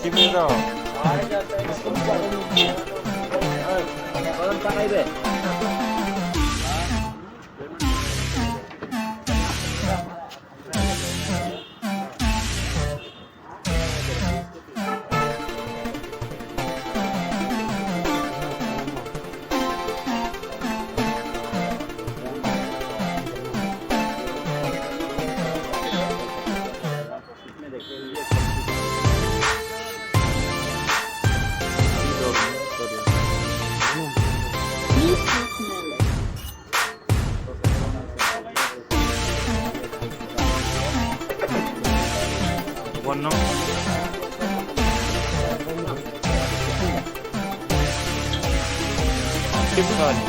Kimi to. Warna aktif sekali.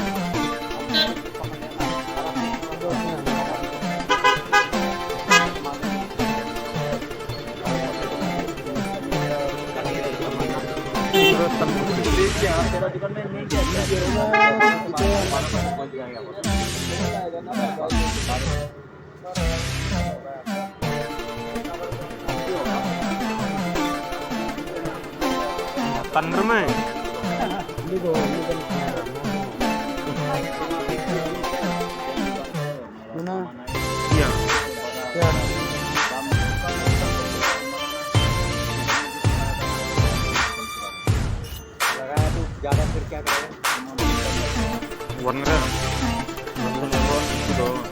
Tangerme. Mana? Iya. Ya. Warna itu doang.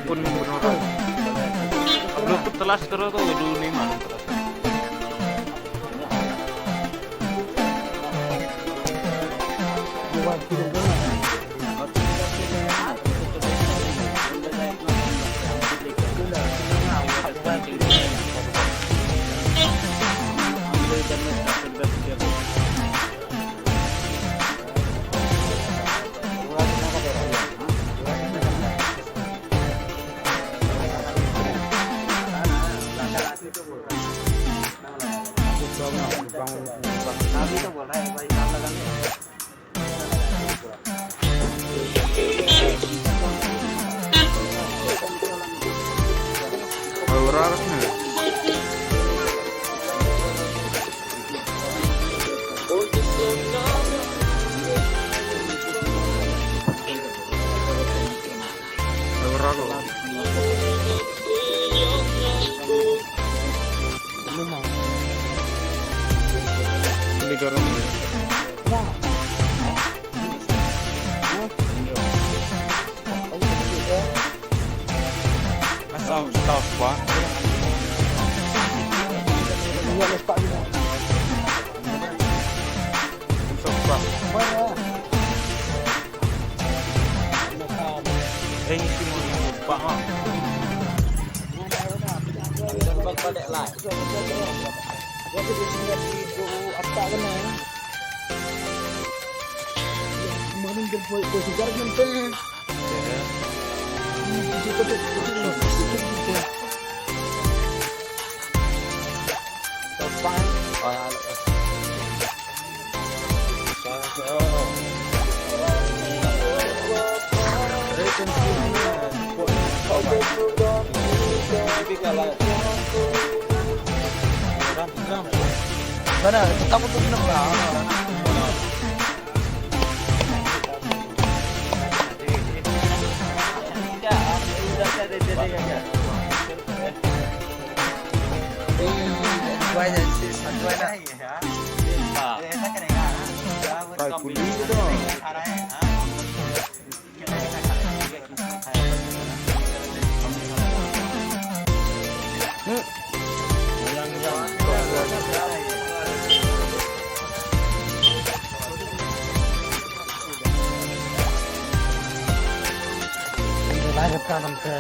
Pun beneran. Lu telas terus tuh dulu nih mana telas. Harusnya. balik lah. Gua tuh disini itu apa kena. Kemarin dia buat sejarah nanti. Mana? Kamu tuh minum lah. Tanam ke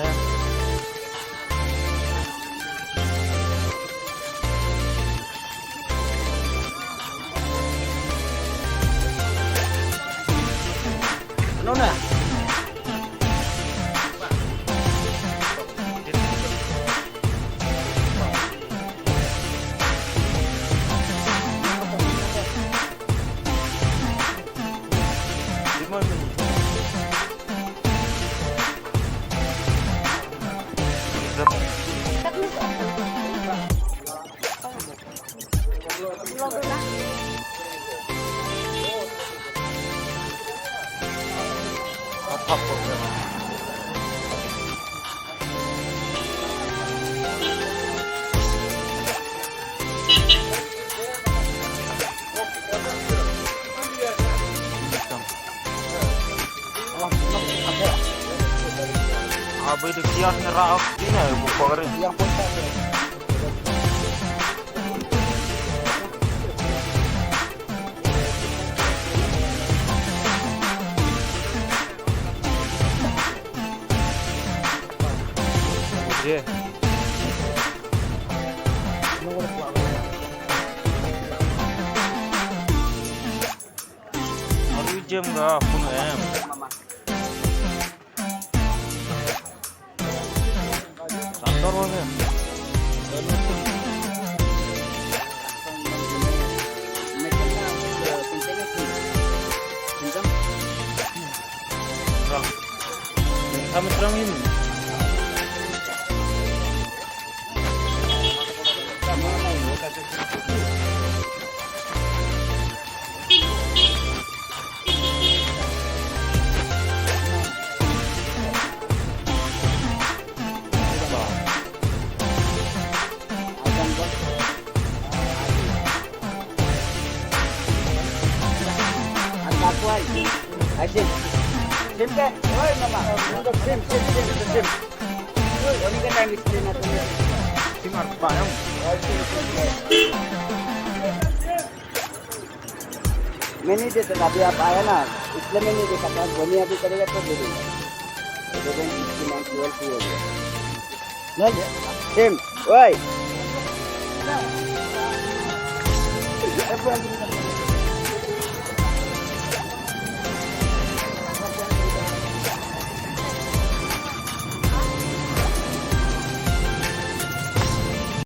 Apa kok ya? Abi di kios ngerak ini ya bu kemarin. Yang kontak ya. Iya. Aduh jam nggak punya em. Santor mana? Serang. Kami serang ini. Sim. Sim kan? Oi mama. Sim. Ini kan yang istri nato. Si Marpa yang. मैंने दे तो अभी आप आया ना इसलिए मैंने देखा था बोनी अभी करेगा तो दे दूंगा तो देन इसकी नाम 12 हो गया नहीं सेम ओए